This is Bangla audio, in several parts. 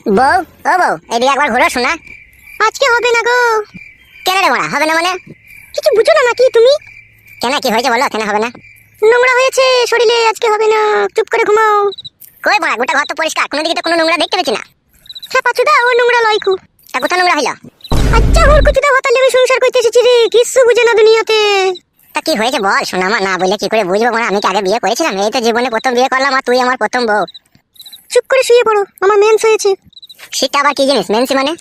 বউ, ও বউ, এদিকে একবার ঘুরো শোনা। আজকে হবে না গো। কেন রে মারা হবে না মানে? কিছু বুঝো না নাকি তুমি? কেন, কি হয়েছে বলো, কেন হবে না? নোংরা হয়েছে শরীরে, আজকে হবে না, চুপ করে ঘুমাও। কই মারা, গোটা ঘর তো পরিষ্কার, কোনো দিকে তো কোনো নোংরা দেখতে পেছি না। হ্যাঁ পাচুদা, ও নোংরা লয়কু। তা কোথাও নোংরা হইলো? আচ্ছা হুর কুচুদা হতালে আমি সংসার করতে এসেছি রে, কিছু বুঝে না দুনিয়াতে। তা কি হয়েছে বল শোনা, আমার না বললে কি করে বুঝবো মারা? আমি কি আগে বিয়ে করেছিলাম? এই তো জীবনে প্রথম বিয়ে করলাম, আর তুই আমার প্রথম বউ। চুপ করে শুয়ে পড়ো, আমার মেন্স হয়েছে। সেটা আবার কি জিনিস মেন্সি মানে?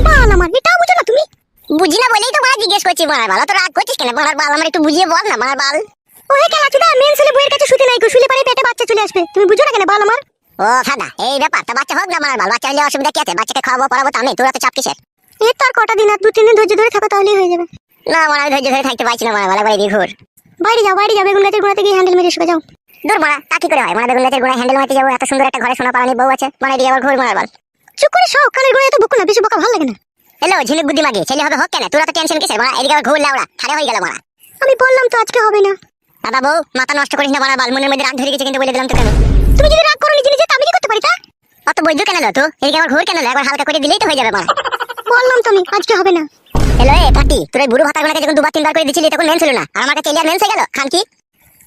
বাল আমার, এটাও বুঝো না তুমি? বুঝি না বলেই তো মারা জিজ্ঞেস করছি। মারার বাল তো রাগ করছিস কেন? মারার বাল আমার একটু বুঝিয়ে বল না মারার বাল। ওহে কেলাচুদা, মেন্স হলে বইয়ের কাছে শুতে নাই গো, শুলে পারে পেটে বাচ্চা চলে আসবে, তুমি বুঝো না কেন বাল আমার? ও ফাদা, এই ব্যাপার। তা বাচ্চা হোক না মারার বাল, বাচ্চা হলে অসুবিধা কি আছে? বাচ্চাকে খাওয়াবো পড়াবো তো আমি, তোরা তো চাপ কিসের? এই তো আর কটা দিন, আর 2-3 দিন ধৈর্য ধরে থাকো তাহলেই হয়ে যাবে। না মারা, আমি ধৈর্য ধরে থাকতে পারছি না মারা, একবার এদিকে ঘুর। বাইরে যাও, বাইরে যাও, বেগুন গাছের গোড়াতে গিয়ে হ্যান্ডেল মেরে শুয়ে যাও। দূর মারা, তা কি করে হয়? মারা বেগুন গাছের গোড়ায় হ্যান্ডেল মারতে যাবো? এত সুন্দর একটা ঘরে সোনা পালানি বউ আছে, মানে এদিকে আবার ঘুর মারার বাল। চুপ করে সব কানের গোড়ায় তো বকো না, বেশি বকা ভালো লাগে না। হ্যালো ঝিনুক বুদ্ধি মাগি, ছেলে হবে হোক কেন, তোরা তো টেনশন কিসের মারা? এদিকে আবার ঘুর লাউড়া, ছাড়ে হয়ে গেল মারা। আমি বললাম তো আজকে হবে না। দাদা বউ, মাথা নষ্ট করিস না মারার বাল, মনের মধ্যে রাগ ধরে গেছে কিন্তু বলে দিলাম তোকে আমি। তুমি যদি রাগ করো নিজে নিজে, তা আমি কি করতে পারি তা? অত বৈদ্য কেন লো তো? এদিকে আবার ঘুর কেন লো? একবার হালকা করে দিলেই তো হয়ে যাবে মারা। বললাম তো আমি আজকে হবে না। হ্যালো এ পাটি, তোর এই বুড়ো ভাতার গোনাকে যখন 2-3 বার করে দিছিলি তখন মেন ছিল না, আর আমার কাছে এলিয়ার মেন্স হয়ে গেল খান কি?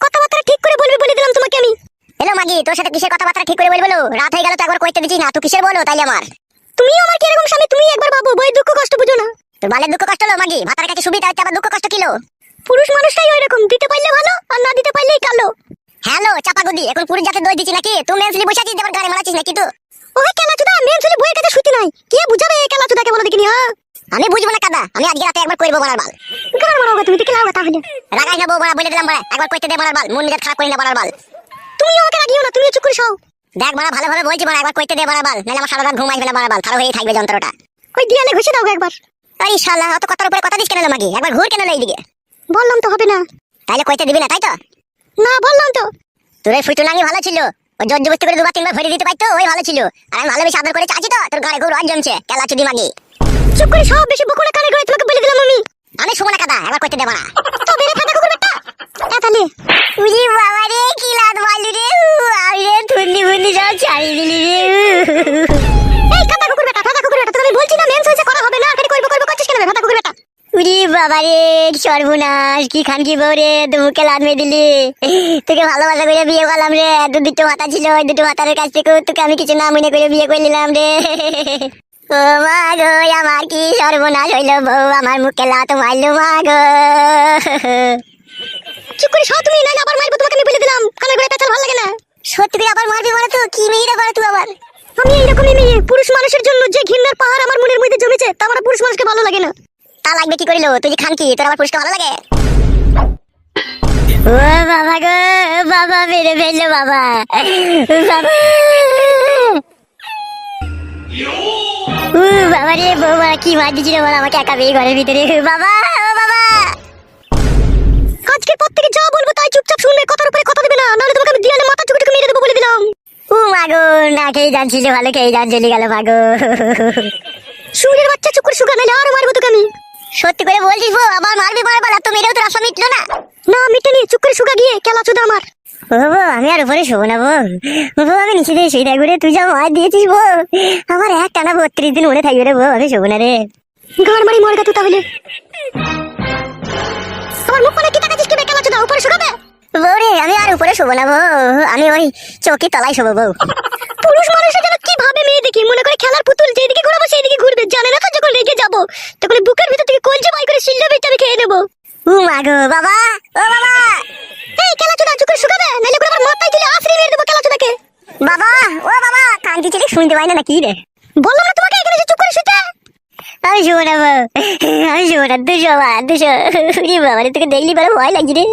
কথাবার্তা ঠিক করে বলবি বলে দিলাম তোমাকে আমি। হ্যালো মাগি, তোর সাথে কিসের কথাবার্তা ঠিক করে বলবো? রাত হয়ে গেল তো একবার কইতে দিছিস না, তুই কিসের বলো তাইলে আমার? তুমিও আমার কি এরকম স্বামী? তুমি একবার ভাবো, বই দুঃখ কষ্ট বুঝো না। তোর বালের দুঃখ কষ্ট হলো মাগি, ভাতার কাছে সুবিধা হচ্ছে আবার দুঃখ কষ্ট কিলো? পুরুষ মানুষটাই ওই রকম, দিতে পারলে ভালো আর না দিতে পারলেই কালো। হ্যালো চাপা গুদি, এখন পুরুষ জাতের দই দিচ্ছি নাকি? তুই মেন্সলি বসে আছিস, দেবার গাড়ি মারাচ্ছিস নাকি তুই? ওই কেলাচুদা, মেন ছেলে বইয়ের কাছে শুতে নাই, কে বুঝাবে এই কেলাচুদাকে বলো দেখিনি? হ্যাঁ আমি বুঝবো না কাদা, আমি আজকে রাতে একবার করবো মারার বাল। গান মারাও তুমি, দেখে লাও তাহলে। রাগাই না বউ মারা, বলে দিলাম মারা, একবার কইতে দে মারার বাল, মন মেজাজ খারাপ করি না মারার বাল। তুমি আমাকে রাগিও না, তুমিও চুপ করে সও। দেখ মারা, ভালোভাবে বলছি মারা, একবার কইতে দে মারার বাল, নাহলে আমার সারা রাত ঘুমাই ফেলে মারার বাল, খারাপ হয়েই থাকবে যন্ত্রটা। ওই দিয়ালে ঘষে দাও গো একবার। এই শালা, অত কথার উপরে কথা দিস কেন লো মাগি? একবার ঘুর কেন লো এইদিকে? বললাম তো হবে না। তাইলে কইতে দিবি না তাই তো? না বললাম তো। তোর এই ফুটুনাঙ্গি ভালো ছিল, ওই জোর জবস্তি করে 2-3 বার ভরে দিতে পারতো, ওই ভালো ছিল। আর আমি ভালোবেসে আদর করে চাচ্ছি তো, তোর গাড়ি খুব রজ জমছে কেলা চুদি মাগি। চুপ করে সব, বেশি বকো না, কানে গড়ে তোমাকে বলে দিলাম আমি। আমি শুবো না কাদা, একবার কইতে দে মারা। তবে রে ফাটা কুকুর বেটা, তাহলে উজি বাবা রে, কি লাদ মারলি রে, আমি রে থুন্নি ফুন্নি সব ছাড়িয়ে দিলি রে। এই কাটা কুকুর বেটা, ফাটা কুকুর বেটা, তোকে আমি বলছি না মেন্স হয়েছে, করা হবে না, খালি করবো করছিস কেন ফাটা কুকুর বেটা? উজি বাবা রে, সর্বনাশ, কি খান কি বউ রে, তুই মুখে লাদ মেরে দিলি। তোকে ভালোবাসা করে বিয়ে করলাম রে, দুটো মাথা ছিল, ওই দুটো মাথার কাছ থেকে তোকে আমি কিছু না মনে করে বিয়ে করে নিলাম রে। ও মা গো, আমার কি সর্বনাশ হইলো, বউ আমার মুখে লাত মারলো মা গো। চুপ করে সব, তুমি নাইলে আবার মারবো তোমাকে, আমি বলে দিলাম, কানে গড়ে পেঁচাল ভালো লাগে না। সত্যি করে আবার মারবি মানে? তো কি মেয়েরা করে তুই আবার? আমি এইরকমই মেয়ে, পুরুষ মানুষের জন্য যে ঘৃণার পাহাড় আমার মনের মধ্যে জমেছে, তা আমার পুরুষ মানুষকে ভালো লাগে না। তা লাগবে কি করিল? তুই যে খান কি, তোর আবার পুরুষকে ভালো লাগে? ও বাবা গো, বাবা মেরে ফেললো বাবা, বাবা। বাবা রে, বৌমা কি মার দিছিল বল আমাকে একা পেয়ে ঘরের ভিতরে। বাবা, ও বাবা। আজকের পর থেকে যা বলবো তাই চুপচাপ শুনবে, কথার উপরে কথা দেবে না, নাহলে তোমাকে আমি দিয়ালে মাথা চুকে চুকে মেরে দেবো বলে দিলাম। ও মাগো, না খেয়ে যাচ্ছিল, ভালো খেয়ে যান চলে গেল মাগো। সুরের বাচ্চা, চুপ করে শুকা, নাহলে আরো মারবো তোকে আমি। সত্যি করে বলছিস বউ, আবার মারবি মারবার? আর তো মেরেও তো রাস্তা মিটলো না। না মিটেনি, চুপ করে শুকা গিয়ে, কেলাচুদা আমার। ও বউ, আমি আর উপরে শোবো না বউ, বউ আমি নিচে দিয়ে শুয়ে থাকবো রে, তুই যা মার দিয়েছিস বউ, আমার এক টানা 32 দিন মনে থাকবে রে বউ, আমি শোবো না রে। গাড় মারি মরগা তুই তাহলে। আমার মুখ মানে কি তাকাচ্ছিস কি বে, কেলাচুদা উপরে শুকাবে? বউ রে, আমি আর উপরে শোবো না বউ, আমি ওই চৌকির তলায় শোবো বউ। পুরুষ মানুষের যেন কি ভাবে মেয়ে দেখি, মনে করে খেলার পুতুল, যেদিকে ঘুরাবো সেই দিকে ঘুরবে, জানে না তো যখন রেগে যাবো তখন বুকের ভিতর থেকে কলজে বাই করে শিল্লা বেচে আমি খেয়ে নেবো। ও মাগো, বাবা, ও বাবা। এই কেলাচুদা, চুপ করে শুকাবে, নাহলে করে আমার মাথায় তুলে আছড়ে মেরে দেবো কেলাচুদাকে। বাবা, ও বাবা, কান্তি ছেলে শুনতে পাই না নাকি রে? বললাম না তোমাকে এখানে যে চুপ করে শুতে। আমি শোবো না বউ, আমি শোবো না, দুশো মা দুশো। বাবা রে, তোকে দেখলি বড় ভয় লাগছে রে।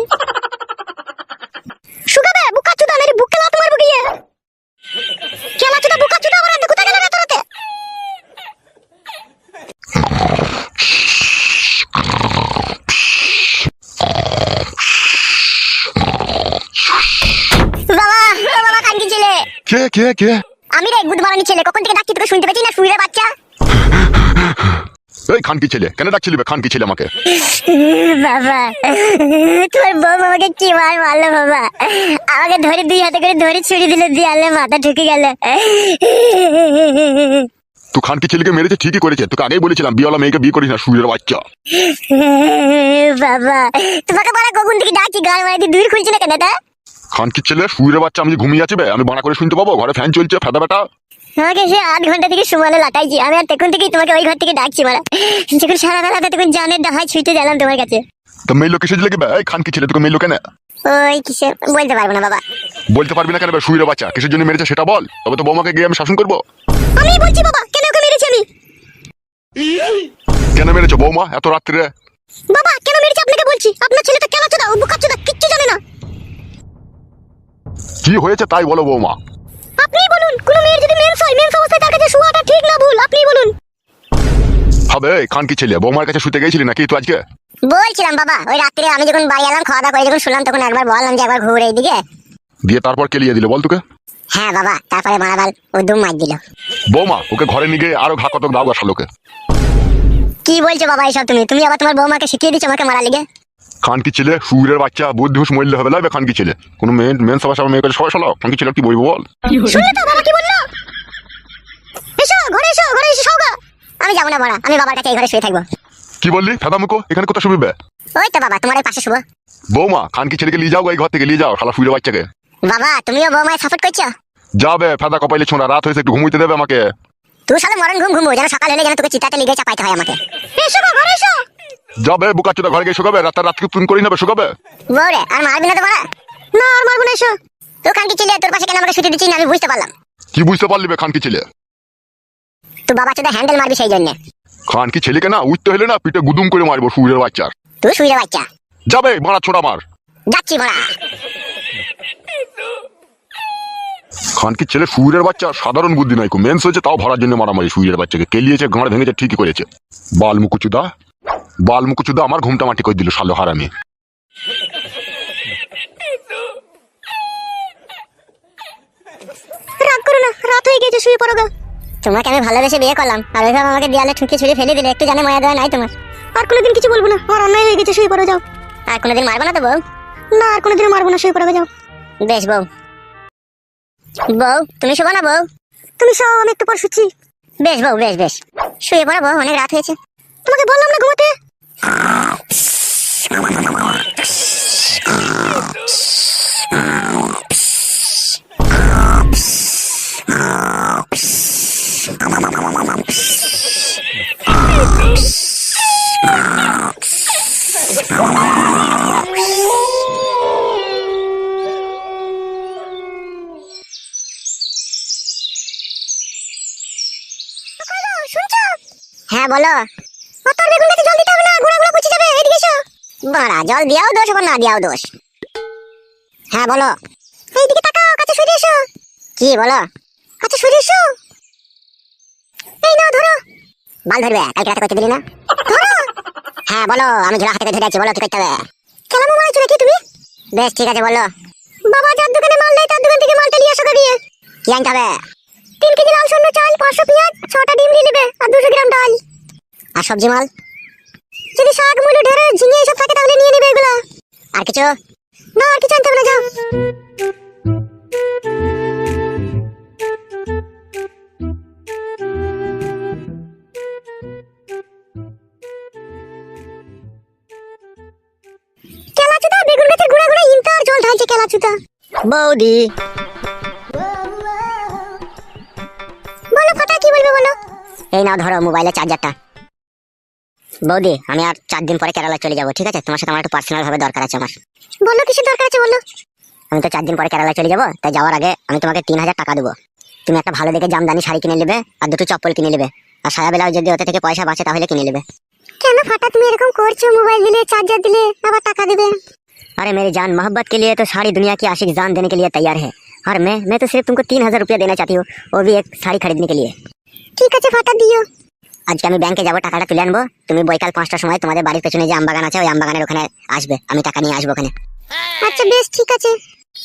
শুকাবে বুকাচুদা, নাহলে বুকে লাত মারবো গিয়ে। কেলাচুদা বুকাচুদা, আমার হাতে কোথায় গেল রে তোরাতে? বাবা, ও বাবা, কান্তি ছেলে। কে কে কে? আমি রে, গুদ মারানি ছেলে, কখন থেকে ডাকছি তোকে শুনতে পেয়েছি না, শুয়ে বাচ্চা। এই খানকি ছেলে, কেন ডাকছিলি বে খানকি ছেলে আমাকে? বাবা, তোর বউ আমাকে কি মার মারলো বাবা, আমাকে ধরে 2 হাতে করে ধরে ছুরি দিল, দিয়ে আলে মাথা ঢুকে গেল। তুই খানকি ছেলেকে মেরেছে ঠিকই করেছে, তোকে আগেই বলেছিলাম বিয়েওয়ালা মেয়েকে বিয়ে করিস না, সুরের বাচ্চা। বাবা তোমাকে বড় কখন থেকে ডাকি, গান মারি দিয়ে দূর খুলছে না কেন এটা? খানকি ছেলে সুরের বাচ্চা, আমি যে ঘুমিয়ে আছি বে, আমি বানা করে শুনতে পাবো? ঘরে ফ্যান চলছে, ফেদা বেটা। আমাকে সে 8 ঘন্টা থেকে সুমালে লাটাইছি আমি, আর তখন থেকেই তোমাকে ওই ঘর থেকে ডাকছি মারা। যখন সারা বেলাটা তখন জানের ডাহাই ছুটে গেলাম তোমার কাছে। তো মেয়ে কিসে লেগে বে? এই খানকি ছেলে তোকে মেয়ে কেন? ওই কিসে বলতে পারবো না বাবা। বলতে পারবি না কেন বে? সুরের বাচ্চা কিসের জন্য মেরেছে সেটা বল, তবে তো বৌমাকে গিয়ে আমি শাসন করবো। আমি বলছি বাবা, কেন ওকে মেরেছি আমি? কেন মেরেছো বৌমা এত রাত্রে? বাবা কেন মেরেছি আপনাকে বলছি। আপনার ছেলেটা কেন চোদা, ও বুকা চোদা, কিচ্ছু জানে না। কি হয়েছে তাই বলো বৌমা। আপনিই বলুন, কোন মেয়ের যদি মেন্স হয়, মেন্স অবস্থায় তার কাছে শোয়াটা ঠিক না ভুল, আপনিই বলুন। হবে খানকি ছেলে, বৌমার কাছে শুতে গেছিলি নাকি তুই আজকে? বলছিলাম বাবা, ওই রাত্রে আমি যখন বাড়ি এলাম খাওয়া দাওয়া করে যখন শুনলাম, তখন একবার বললাম যে একবার ঘুরে এইদিকে। দিয়ে তারপর কেলিয়ে দিল বল তোকে? হ্যাঁ বাবা, তারপরে মারাবাল ও দুম মার দিল। বৌমা ওকে ঘরে নিয়ে গিয়ে আরো ঘা কতক দাও আসা লোকে। কি বলছো বাবা এসব তুমি? তুমি আবার তোমার বৌমাকে শিখিয়ে দিচ্ছ আমাকে মারা লিগে? খানকি ছেলে সুরের বাচ্চা, বুদ্ধি হুঁশ মরলে হবে লাগবে খানকি ছেলে। কোনো মেন সবার মেয়ে কাছে সবাই শোনাও, খানকি ছেলে কি বলবো বল? শুনলে তো বাবা কি বললো? এসো ঘরে, এসো ঘরে, এসে সৌগা। আমি যাবো না বড়া, আমি বাবার কাছে এই ঘরে শুয়ে থাকবো। কি বললি ফেদা মুখো? এখানে কোথায় শুবি বে? ওই তো বাবা তোমার ওই পাশে শুভ। বৌমা খানকি ছেলেকে নিয়ে যাও, এই ঘর থেকে নিয়ে যাও শালা সুরের বাচ্চাকে। বাবা তুমিও বৌমায় সাপোর্ট করছো? যাবে ফেদা কপাইলে ছোঁড়া, রাত হয়েছে একটু ঘুমুইতে দেবে আমাকে। তুই সালে মরণ ঘুম ঘুমবো, যেন সকাল হলে যেন তোকে চিতাতে লিগে চাপাইতে হয় আমাকে। এসো গো, ঘরে এসো। যাবে বুকা চোদা, ঘরে গিয়ে শুকাবে, রাতকে তুমি করি নেবে শুকাবে। বউরে আর মারবি না তো বড়া? না আর মারবো না, এসো। তুই খানকি ছেলে, তোর পাশে কেন আমাকে শুতে দিচ্ছিস না আমি বুঝতে পারলাম। কি বুঝতে পারলি বে খানকি ছেলে? তুই বাবা চোদা হ্যান্ডেল মারবি সেই জন্য। খানকি ছেলেকে না উঠতে হলে না পিঠে গুদুম করে মারবো সুরের বাচ্চার। তুই শুয়ে বাচ্চা। যাবে মারা ছোড়া মার। যাচ্ছি বড়া। খানকি ছেলে সুরের বাচ্চা, সাধারণ বুদ্ধি নাই, মেন্স হয়েছে তাও ভরার জন্য মারামারি। সুরের বাচ্চাকে কেলিয়েছে, গাঁড় ভেঙেছে, ঠিকই করেছে। বালমুকুচুদা আমার ঘুমটা মাটি করে দিল শালো হারামি। রাগ করো না, রাত হয়ে গেছে, শুয়ে পড়ো গা। তোমাকে আমি ভালোবেসে বিয়ে করলাম, আর ওইভাবে আমাকে দেয়ালে ঠুকে ছুড়ে ফেলে দিলে, একটু জানে মায়া দেওয়া নাই তোমার? আর কোনোদিন কিছু বলবো না, আমার অন্যায় হয়ে গেছে, শুয়ে পড়ো যাও। আর কোনোদিন মারবো না তো বউ? না আর কোনোদিন মারবো না, শুয়ে পড়ো যাও। বেশ বউ। বউ তুমি শোবো না বউ? তুমি সব, আমি একটু পর শুচ্ছি। বেশ বউ, বেশ বেশ শুয়ে পড়ো বউ, অনেক রাত হয়েছে। তোমাকে বললাম না ঘুমাতে। হ্যাঁ বলো। তোর বেগুন গাছে জল দিতে হবে না, গোড়া গোড়া পচে যাবে, এদিকে এসো। বাড়া জল দিয়াও দোষ আবার না দিয়াও দোষ। হ্যাঁ বলো। এইদিকে তাকাও, কাছে সরে এসো। কি বলো? কাছে সরে এসো। এই নাও ধরো। বাল ধরবে? কালকে রাতে করতে দিলি না? ধরো। হ্যাঁ বলো, আমি ঝোলা হাতে করে ধরে আছি, বলো কি করতে হবে? কেলামো মারাইছো নাকি তুমি? বেশ ঠিক আছে বলো। বাবা যার দোকানে মাল নেই তার দোকান থেকে মালটা নিয়ে আসো গিয়ে। কি আনতে হবে? 3 কেজি লাল সন্ন্য চাল, 500 পেঁয়াজ, 6টা ডিম নিয়ে নেবে, আর 200 গ্রাম ডাল। আর সবজি মাল? যদি শাক, মূলো, ঢেঁড়স, ঝিঙে এসব থাকে তাহলে নিয়ে নেবে এগুলা। আর কিছু? না আর কিছু আনতে হবে না, যাও। কেলাচুদা বেগুন গাছের গোড়া গোড়া ইন্টার জল ঢালছে কেলাচুদা। বৌদি বলো ফাটা, কি বলবে বলো। এই নাও ধরো মোবাইলের চার্জারটা। বৌদি আমি আর 4 দিন পরে কেরালা চলে যাবো, ঠিক আছে? তোমার সাথে আমার একটু পার্সোনাল ভাবে দরকার আছে আমার। বলো কিসের দরকার আছে বলো। আমি তো 4 দিন পরে কেরালা চলে যাবো, তাই যাওয়ার আগে আমি তোমাকে 3000 টাকা দেবো। তুমি একটা ভালো দেখে জামদানি শাড়ি কিনে নেবে, আর 2টো চপ্পল কিনে নেবে, আর সায়া বেলাও যদি ওতে থেকে পয়সা বাঁচে তাহলে কিনে নেবে। কেন ফাটা তুমি এরকম করছো? মোবাইল দিলে, চার্জার দিলে, আবার টাকা দেবে। अरे मेरी जान, मोहब्बत के लिए तो सारी दुनिया की आशिक जान देने के लिए तैयार है, और मैं तो सिर्फ तुमको 3000 रुपया देना चाहती हूँ, वो भी एक শাড়ি खरीदने के लिए। ঠিক আছে ফাটা, দিও। আজকে আমি ব্যাংকে যাবো, টাকাটা তুলে আনবো। তুমি বৈকাল 5টার সময় তোমাদের বাড়ির পেছনে যে আমবাগান আছে ওই আমবাগানের ওখানে আসবে, আমি টাকা নিয়ে আসবো ওখানে। আচ্ছা বেশ ঠিক আছে।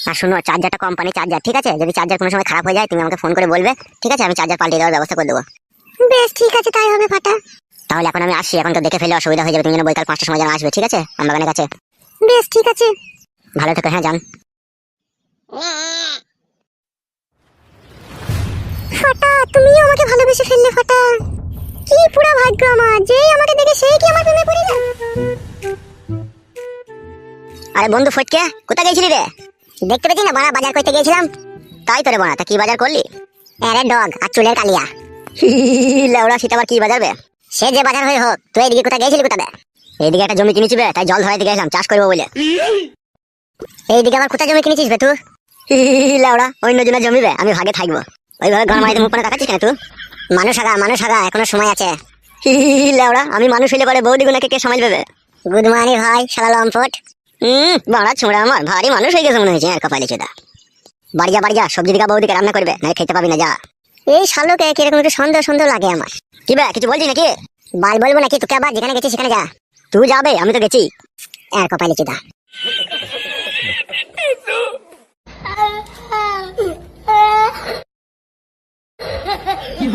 আর শুনো, চার্জারটা কোম্পানি চার্জার, ঠিক আছে? যদি চার্জার কোনো সময় খারাপ হয়ে যায় তুমি আমাকে ফোন করে বলবে, ঠিক আছে? আমি চার্জার পাল্টে দেওয়ার ব্যবস্থা করে দেবো। বেশ ঠিক আছে, তাই হবে ফাটা। তাহলে এখন আমি আসছি, এখন তো দেখে ফেলে অসুবিধা হয়ে যাবে, তুমি যেন বৈকাল 5টার সময় যেন আসবে, ঠিক আছে? আমবাগানের কাছে। বেশ ঠিক আছে। ভালো থেকো, হ্যাঁ জান। ফাটা, তুমিও আমাকে ভালোবেসে ফেললে ফাটা। কি পুরা ভাগ্য আমার, যেই আমাকে দেখে সেই কি আমার প্রেমে পড়ে যায়। আরে বন্ধু ফটকে, কোথায় গেছিলি রে? দেখতে পেয়েছি না, বাড়া বাজার করতে গিয়েছিলাম। তাই তোরে বানা, তা কি বাজার করলি? আরে ডগ আর চুলের কালিয়া। লেওড়া, সেটা আবার কি বাজার বে? সে যে বাজার হয়ে হোক, তুই এদিকে কোথায় গেছিলি কোথায়? এইদিকে একটা জমি কিনেছি বে, তাই জল ধরাইতে গেছিলাম চাষ করবো বলে। এইদিকে আবার কোথায় জমি কিনেছিস বে তুই? লেওড়া, অন্য জনের জমি বে, আমি ভাগে থাকবো। ওইভাবে ঘর মারিতে মুখ পানে তাকাচ্ছিস কেন তুই? মানুষ আগা, এখনো সময় আছে। লেওড়া, আমি মানুষ হইলে পরে বৌদি গুনাকে কে সামাল দেবে? গুড মর্নিং ভাই, শালা লম্পট। বাড়া ছোঁড়া, আমার ভারী মানুষ হয়ে গেছে মনে হয়েছে আর কপালে চোদা। বাড়ি যা, সবজি দিকা বৌদিকে রান্না করবে, না খেতে পাবি না, যা। এই শালোকে কিরকম একটু সন্দেহ সন্দেহ লাগে আমার। কি বে, কিছু বলছি নাকি? বাল বলবো নাকি তোকে, আবার যেখানে গেছিস সেখানে যা। তুই যাবে, আমি তো গেছি। আর কপালে চুদা। কি